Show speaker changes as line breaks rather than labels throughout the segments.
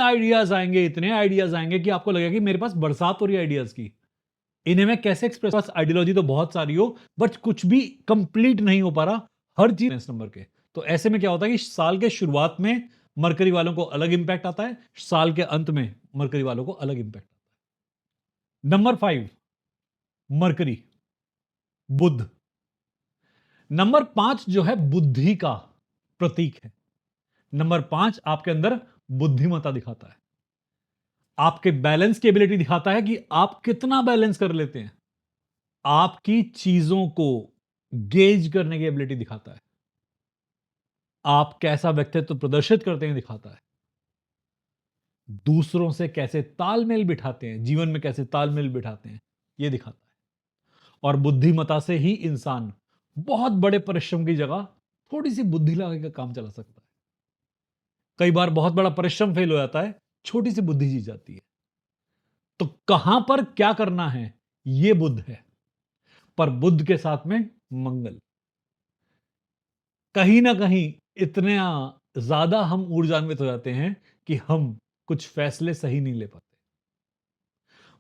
Ideas आएंगे, इतने ideas आएंगे कि आपको लगेगा कि मेरे पास बरसात हो रही है आइडियाज की। इन्हें मैं कैसे एक्सप्रेस, बस आइडियोलॉजी तो बहुत सारी हो बट कुछ भी कंप्लीट नहीं हो पा रहा, हर चीज इस नंबर के। तो ऐसे में क्या होता है कि साल के शुरुआत में मरकरी वालों को अलग इंपैक्ट आता है, साल के अंत में मरकरी वालों को अलग इंपैक्ट आता है। नंबर 5, मरकरी, बुध। नंबर 5 जो है बुद्धि का प्रतीक है। नंबर 5 आपके अंदर बुद्धिमत्ता दिखाता है, आपके बैलेंस की एबिलिटी दिखाता है कि आप कितना बैलेंस कर लेते हैं, आपकी चीजों को गेज करने की एबिलिटी दिखाता है, आप कैसा व्यक्तित्व प्रदर्शित करते हैं दिखाता है, दूसरों से कैसे तालमेल बिठाते हैं, जीवन में कैसे तालमेल बिठाते हैं, यह दिखाता है। और बुद्धिमत्ता से ही इंसान बहुत बड़े परिश्रम की जगह थोड़ी सी बुद्धि लगा के काम चला सकता है। कई बार बहुत बड़ा परिश्रम फेल हो जाता है, छोटी सी बुद्धि जीत जाती है। तो कहां पर क्या करना है, यह बुध है। पर बुध के साथ में मंगल, कहीं ना कहीं इतने ज्यादा हम ऊर्जान्वित हो जाते हैं कि हम कुछ फैसले सही नहीं ले पाते।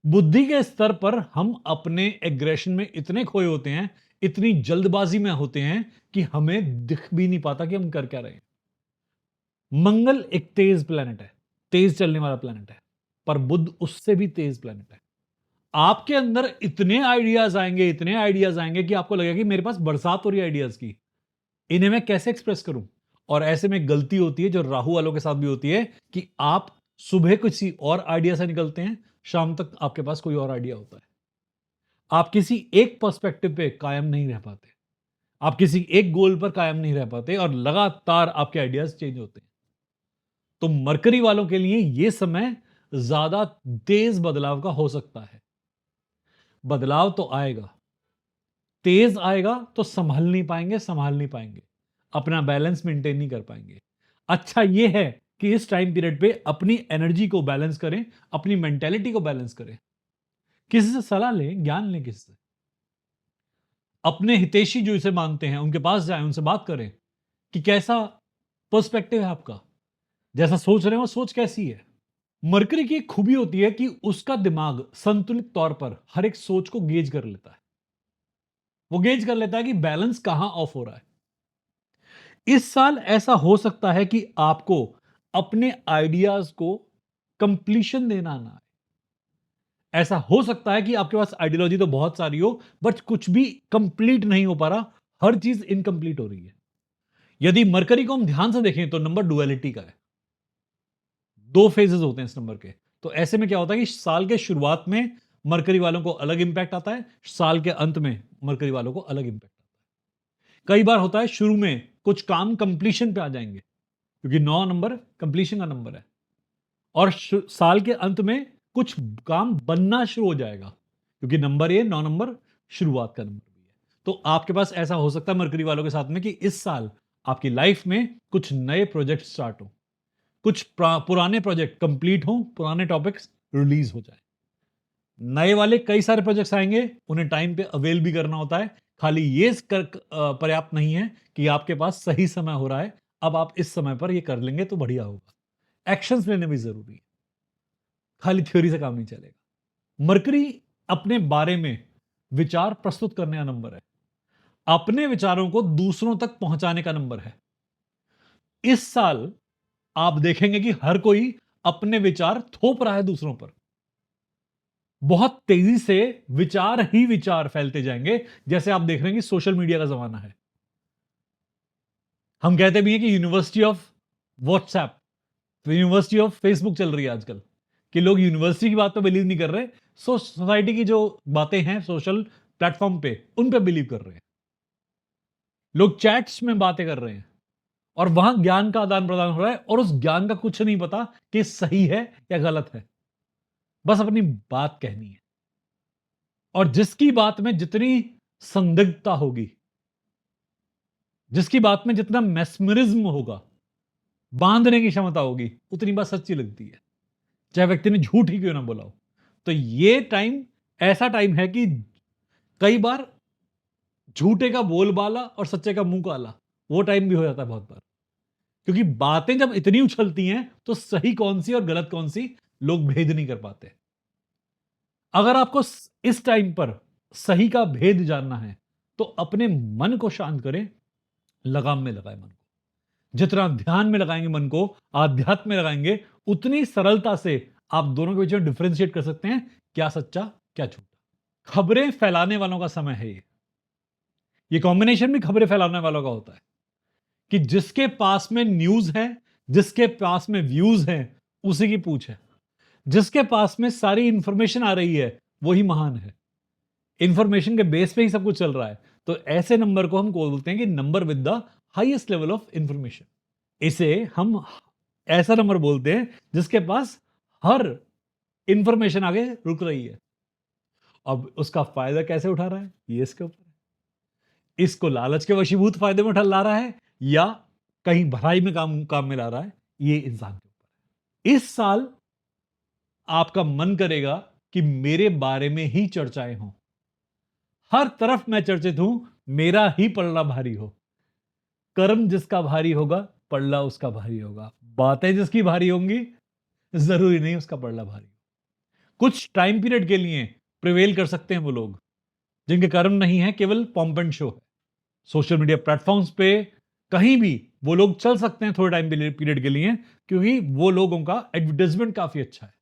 बुद्धि के स्तर पर हम अपने एग्रेशन में इतने खोए होते हैं, इतनी जल्दबाजी में होते हैं कि हमें दिख भी नहीं पाता कि हम कर क्या रहे हैं। मंगल एक तेज प्लेनेट है, तेज चलने वाला प्लेनेट है, पर बुध उससे भी तेज प्लेनेट है। आपके अंदर इतने आइडियाज आएंगे, इतने आइडियाज आएंगे कि आपको लगेगा कि मेरे पास बरसात हो रही है आइडियाज की, इन्हें मैं कैसे एक्सप्रेस करूं। और ऐसे में गलती होती है जो राहु वालों के साथ भी होती है कि आप सुबह किसी और आइडिया से निकलते हैं, शाम तक आपके पास कोई और आइडिया होता है। आप किसी एक पर्सपेक्टिव पे कायम नहीं रह पाते, आप किसी एक गोल पर कायम नहीं रह पाते और लगातार आपके आइडियाज चेंज होते हैं। तो मरकरी वालों के लिए यह समय ज्यादा तेज बदलाव का हो सकता है। बदलाव तो आएगा, तेज आएगा तो संभाल नहीं पाएंगे, अपना बैलेंस मेंटेन नहीं कर पाएंगे। अच्छा यह है कि इस टाइम पीरियड पे अपनी एनर्जी को बैलेंस करें, अपनी मेंटेलिटी को बैलेंस करें, किसी से सलाह लें, ज्ञान लें, किसी से अपने हितैषी जो इसे मानते हैं उनके पास जाएं, उनसे बात करें कि कैसा पर्सपेक्टिव है आपका, जैसा सोच रहे हो सोच कैसी है। मरकरी की एक खूबी होती है कि उसका दिमाग संतुलित तौर पर हर एक सोच को गेज कर लेता है, वो गेज कर लेता है कि बैलेंस कहां ऑफ हो रहा है। इस साल ऐसा हो सकता है कि आपको अपने आइडियाज को कंप्लीशन देना ना आए। ऐसा हो सकता है कि आपके पास आइडियोलॉजी तो बहुत सारी हो बट कुछ भी कंप्लीट नहीं हो पा रहा, हर चीज इनकंप्लीट हो रही है। यदि मरकरी को हम ध्यान से देखें तो नंबर डुअलिटी का है, दो फेजेस होते हैं इस नंबर के। तो ऐसे में क्या होता है कि साल के शुरुआत में मरकरी वालों को अलग इंपैक्ट आता है, साल के अंत में मरकरी वालों को अलग इंपैक्ट आता है। कई बार होता है शुरू में कुछ काम कंप्लीशन पे आ जाएंगे क्योंकि 9 नंबर कंप्लीशन का नंबर है, और साल के अंत में कुछ काम बनना शुरू हो जाएगा क्योंकि नंबर ये 9 नंबर शुरुआत का नंबर भी है। तो आपके पास ऐसा हो सकता है मरकरी वालों के साथ में कि इस साल आपकी लाइफ में कुछ नए प्रोजेक्ट स्टार्ट हो, कुछ पुराने प्रोजेक्ट कंप्लीट हो, पुराने टॉपिक्स रिलीज हो जाए, नए वाले कई सारे प्रोजेक्ट्स आएंगे, उन्हें टाइम पे अवेल भी करना होता है। खाली ये पर्याप्त नहीं है कि आपके पास सही समय हो रहा है, अब आप इस समय पर ये कर लेंगे तो बढ़िया होगा, एक्शंस लेने भी जरूरी है, खाली थ्योरी से काम नहीं चलेगा। मरकरी अपने बारे में विचार प्रस्तुत करने का नंबर है, अपने विचारों को दूसरों तक पहुंचाने का नंबर है। इस साल आप देखेंगे कि हर कोई अपने विचार थोप रहा है दूसरों पर, बहुत तेजी से विचार ही विचार फैलते जाएंगे। जैसे आप देख रहे हैं कि सोशल मीडिया का जमाना है, हम कहते भी हैं कि university of WhatsApp, university of Facebook चल रही है आजकल, कि लोग यूनिवर्सिटी की बात पे बिलीव नहीं कर रहे, सोसाइटी की जो बातें हैं सोशल प्लेटफॉर्म पे उन पे बिलीव कर रहे हैं। लोग चैट्स में बातें कर रहे हैं और वहां ज्ञान का आदान प्रदान हो रहा है और उस ज्ञान का कुछ नहीं पता कि सही है या गलत है, बस अपनी बात कहनी है। और जिसकी बात में जितनी संदिग्धता होगी, जिसकी बात में जितना मैस्मरिज्म होगा, बांधने की क्षमता होगी, उतनी बात सच्ची लगती है, चाहे व्यक्ति ने झूठ ही क्यों ना बोला हो। तो ये टाइम ऐसा टाइम है कि कई बार झूठे का बोलबाला और सच्चे का मुंह काला, वो टाइम भी हो जाता है बहुत बार, क्योंकि बातें जब इतनी उछलती हैं तो सही कौन सी और गलत कौन सी लोग भेद नहीं कर पाते। अगर आपको इस टाइम पर सही का भेद जानना है तो अपने मन को शांत करें, लगाम में लगाएं मन को। जितना ध्यान में लगाएंगे मन को, आध्यात्म में लगाएंगे, उतनी सरलता से आप दोनों के बीच में डिफरेंशिएट कर सकते हैं, क्या सच्चा क्या झूठा। खबरें फैलाने वालों का समय है ये कॉम्बिनेशन भी खबरें फैलाने वालों का होता है कि जिसके पास में न्यूज है, जिसके पास में व्यूज हैं, उसी की पूछ है। जिसके पास में सारी इंफॉर्मेशन आ रही है वही महान है। इंफॉर्मेशन के बेस पे ही सब कुछ चल रहा है। तो ऐसे नंबर को हम बोलते हैं कि number with the highest level of information. इसे हम ऐसा नंबर बोलते हैं जिसके पास हर इंफॉर्मेशन आगे रुक रही है। अब उसका फायदा कैसे उठा रहा है ये इसके ऊपर है। इसको लालच के वशीभूत फायदे में उठा ला रहा है या कहीं भलाई में काम में ला रहा है, ये इंसान के ऊपर है। इस साल आपका मन करेगा कि मेरे बारे में ही चर्चाएं हों, हर तरफ मैं चर्चित हूं, मेरा ही पलड़ा भारी हो। कर्म जिसका भारी होगा पलड़ा उसका भारी होगा। बातें जिसकी भारी होंगी जरूरी नहीं उसका पलड़ा भारी हो। कुछ टाइम पीरियड के लिए प्रिवेल कर सकते हैं वो लोग जिनके कर्म नहीं है, केवल पॉम्प एंड शो है। सोशल मीडिया प्लेटफॉर्म्स पे कहीं भी वो लोग चल सकते हैं थोड़े टाइम पीरियड के लिए, क्योंकि वो लोगों का एडवर्टाइजमेंट काफी अच्छा है।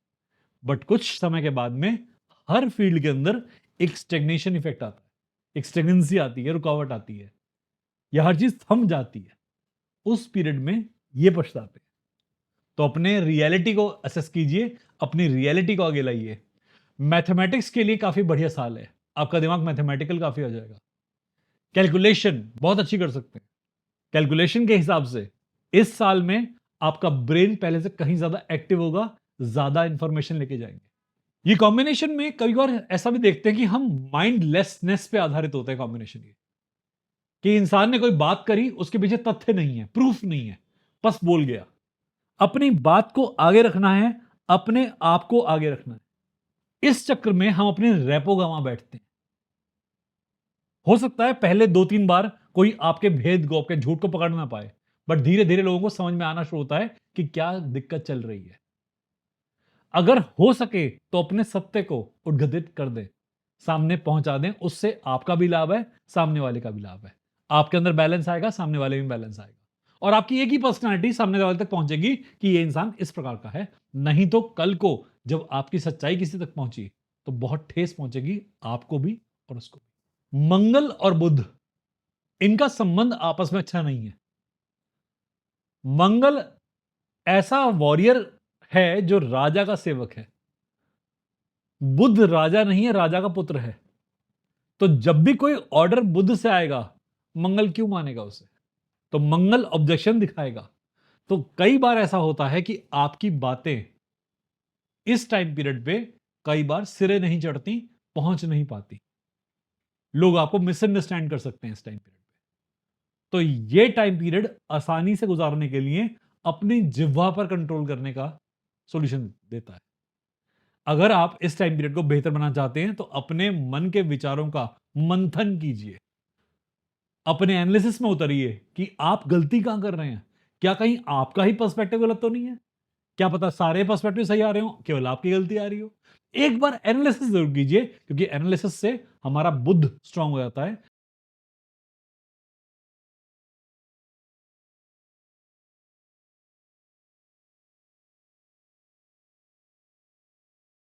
बट कुछ समय के बाद में हर फील्ड के अंदर एक स्टेग्नेशन इफेक्ट आता है, एक स्टेगनेंसी आती है, रुकावट आती है, या हर चीज थम जाती है। उस पीरियड में ये पछताते हैं। तो अपने रियलिटी को असेस कीजिए, अपनी रियलिटी को आगे लाइए। मैथमेटिक्स के लिए काफी बढ़िया साल है, आपका दिमाग मैथमेटिकल काफी हो जाएगा। कैलकुलेशन बहुत अच्छी कर सकते हैं। कैलकुलेशन के हिसाब से इस साल में आपका ब्रेन पहले से कहीं ज्यादा एक्टिव होगा, ज्यादा इंफॉर्मेशन लेके जाएंगे। ये कॉम्बिनेशन में कई बार ऐसा भी देखते हैं कि हम माइंडलेसनेस पे आधारित होते हैं कॉम्बिनेशन ये, कि इंसान ने कोई बात करी, उसके पीछे तथ्य नहीं है, प्रूफ नहीं है, बस बोल गया। अपनी बात को आगे रखना है, अपने आप को आगे रखना है। इस चक्कर में हम अपने रेपो गंवा बैठते हैं। हो सकता है पहले 2-3 बार कोई आपके भेद को, आपके झूठ को पकड़ ना पाए, बट धीरे धीरे लोगों को समझ में आना शुरू होता है कि क्या दिक्कत चल रही है। अगर हो सके तो अपने सत्य को उद्घाटित कर दें, सामने पहुंचा दें। उससे आपका भी लाभ है, सामने वाले का भी लाभ है। आपके अंदर बैलेंस आएगा, सामने वाले में बैलेंस आएगा, और आपकी एक ही पर्सनालिटी सामने वाले तक पहुंचेगी कि ये इंसान इस प्रकार का है। नहीं तो कल को जब आपकी सच्चाई किसी तक पहुंची तो बहुत ठेस पहुंचेगी आपको भी और उसको भी। मंगल और बुध, इनका संबंध आपस में अच्छा नहीं है। मंगल ऐसा वॉरियर है जो राजा का सेवक है। बुध राजा नहीं है, राजा का पुत्र है। तो जब भी कोई ऑर्डर बुध से आएगा, मंगल क्यों मानेगा उसे? तो मंगल ऑब्जेक्शन दिखाएगा। तो कई बार ऐसा होता है कि आपकी बातें इस टाइम पीरियड पे कई बार सिरे नहीं चढ़ती, पहुंच नहीं पाती। लोग आपको मिसअंडरस्टैंड कर सकते हैं इस टाइम पीरियड पे। तो ये टाइम पीरियड आसानी से गुजारने के लिए अपनी जिह्वा पर कंट्रोल करने का सॉल्यूशन देता है। अगर आप इस टाइम पीरियड को बेहतर बनाना चाहते हैं तो अपने मन के विचारों का मंथन कीजिए, अपने एनालिसिस में उतरिए कि आप गलती कहां कर रहे हैं। क्या कहीं आपका ही पर्सपेक्टिव गलत तो नहीं है? क्या पता सारे पर्सपेक्टिव सही आ रहे हो, केवल आपकी गलती आ रही हो। एक बार एनालिसिस जरूर कीजिए, क्योंकि एनालिसिस से हमारा बुद्ध स्ट्रांग हो जाता है,